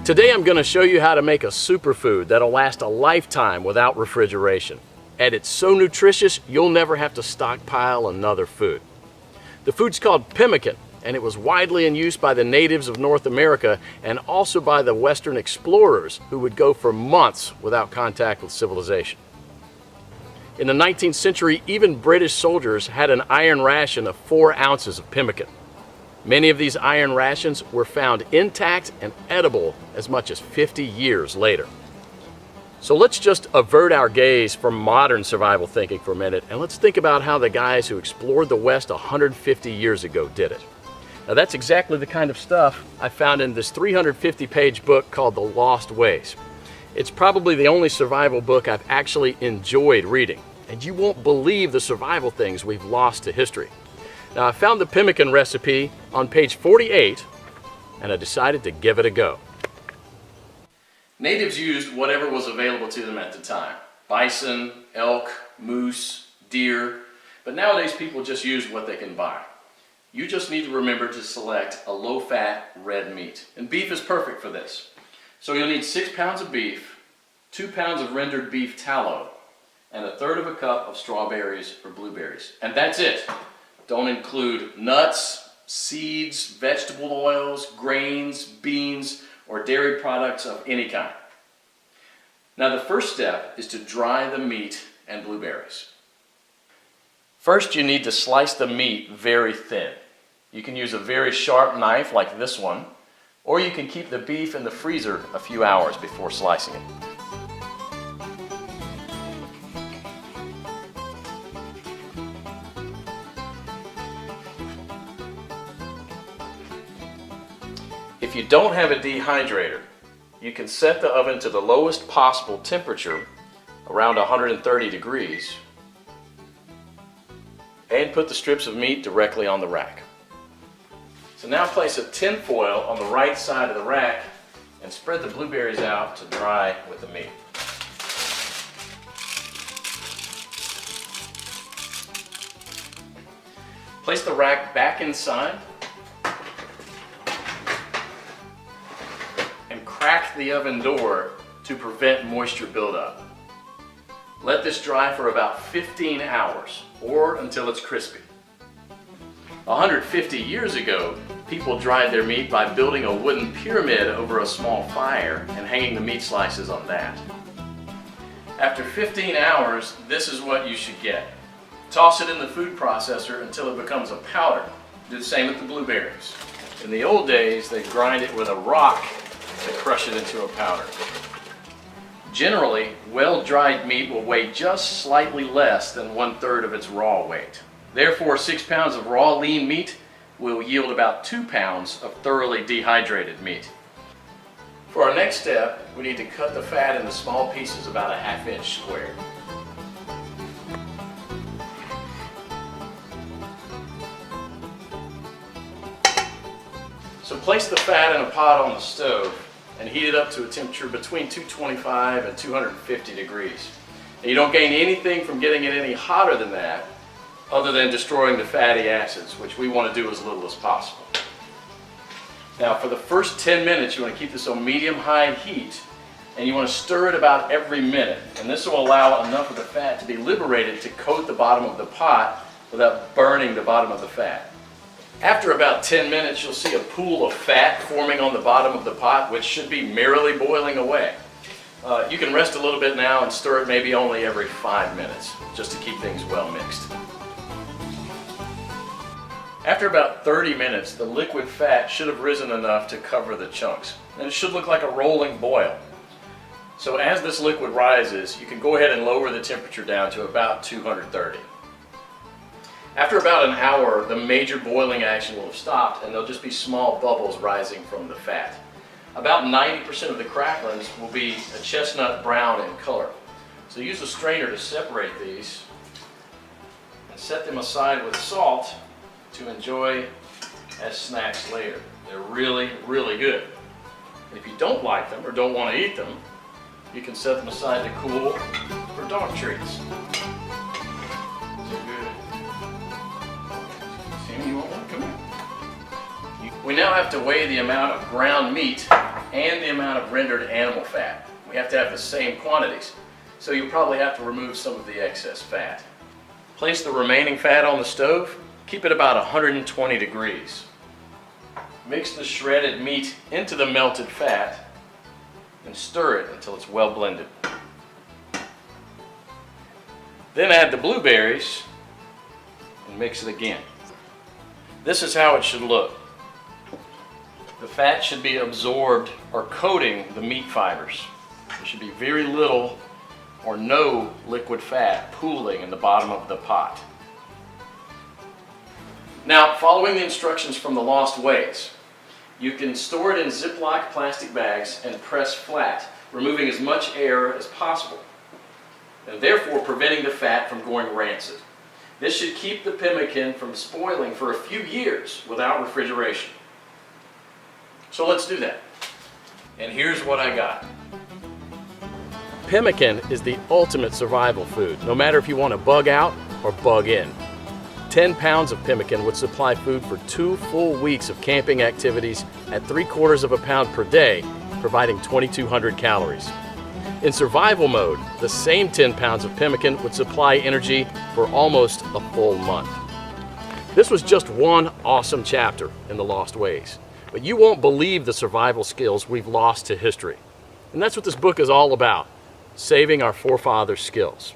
Today I'm going to show you how to make a superfood that'll last a lifetime without refrigeration. And it's so nutritious, you'll never have to stockpile another food. The food's called pemmican, and it was widely in use by the natives of North America and also by the Western explorers who would go for months without contact with civilization. In the 19th century, even British soldiers had an iron ration of 4 ounces of pemmican. Many of these iron rations were found intact and edible as much as 50 years later. So let's just avert our gaze from modern survival thinking for a minute, and let's think about how the guys who explored the West 150 years ago did it. Now that's exactly the kind of stuff I found in this 350-page book called The Lost Ways. It's probably the only survival book I've actually enjoyed reading, and you won't believe the survival things we've lost to history. Now I found the pemmican recipe on page 48, and I decided to give it a go. Natives used whatever was available to them at the time. Bison, elk, moose, deer, but nowadays people just use what they can buy. You just need to remember to select a low-fat red meat, and beef is perfect for this. So you'll need 6 pounds of beef, 2 pounds of rendered beef tallow, and 1/3 cup of strawberries or blueberries. And that's it. Don't include nuts, seeds, vegetable oils, grains, beans, or dairy products of any kind. Now the first step is to dry the meat and blueberries. First you need to slice the meat very thin. You can use a very sharp knife like this one, or you can keep the beef in the freezer a few hours before slicing it. If you don't have a dehydrator, you can set the oven to the lowest possible temperature, around 130 degrees, and put the strips of meat directly on the rack. So now place a tin foil on the right side of the rack and spread the blueberries out to dry with the meat. Place the rack back inside and crack the oven door to prevent moisture buildup. Let this dry for about 15 hours or until it's crispy. 150 years ago, people dried their meat by building a wooden pyramid over a small fire and hanging the meat slices on that. After 15 hours, this is what you should get. Toss it in the food processor until it becomes a powder. Do the same with the blueberries. In the old days, they grind it with a rock to crush it into a powder. Generally, well-dried meat will weigh just slightly less than 1/3 of its raw weight. Therefore, 6 pounds of raw lean meat will yield about 2 pounds of thoroughly dehydrated meat. For our next step, we need to cut the fat into small pieces about a 1/2 inch square. So place the fat in a pot on the stove and heat it up to a temperature between 225 and 250 degrees. And you don't gain anything from getting it any hotter than that, other than destroying the fatty acids, which we want to do as little as possible. Now for the first 10 minutes you want to keep this on medium-high heat, and you want to stir it about every minute, and this will allow enough of the fat to be liberated to coat the bottom of the pot without burning the bottom of the fat. After about 10 minutes you'll see a pool of fat forming on the bottom of the pot, which should be merrily boiling away. You can rest a little bit now and stir it maybe only every 5 minutes, just to keep things well mixed. After about 30 minutes, the liquid fat should have risen enough to cover the chunks, and it should look like a rolling boil. So as this liquid rises, you can go ahead and lower the temperature down to about 230. After about an hour, the major boiling action will have stopped, and there'll just be small bubbles rising from the fat. About 90% of the cracklings will be a chestnut brown in color. So use a strainer to separate these and set them aside with salt to enjoy as snacks later. They're really, really good. And if you don't like them or don't want to eat them, you can set them aside to cool for dog treats. So good. Sammy, you want one? Come here. We now have to weigh the amount of ground meat and the amount of rendered animal fat. We have to have the same quantities, so you'll probably have to remove some of the excess fat. Place the remaining fat on the stove. Keep it about 120 degrees. Mix the shredded meat into the melted fat and stir it until it's well blended. Then add the blueberries and mix it again. This is how it should look. The fat should be absorbed or coating the meat fibers. There should be very little or no liquid fat pooling in the bottom of the pot. Now, following the instructions from the Lost Ways, you can store it in Ziploc plastic bags and press flat, removing as much air as possible, and therefore preventing the fat from going rancid. This should keep the pemmican from spoiling for a few years without refrigeration. So let's do that. And here's what I got. Pemmican is the ultimate survival food, no matter if you want to bug out or bug in. 10 pounds of pemmican would supply food for 2 full weeks of camping activities at 3/4 of a pound per day, providing 2,200 calories. In survival mode, the same 10 pounds of pemmican would supply energy for almost a full month. This was just one awesome chapter in the Lost Ways, but you won't believe the survival skills we've lost to history. And that's what this book is all about, saving our forefathers' skills.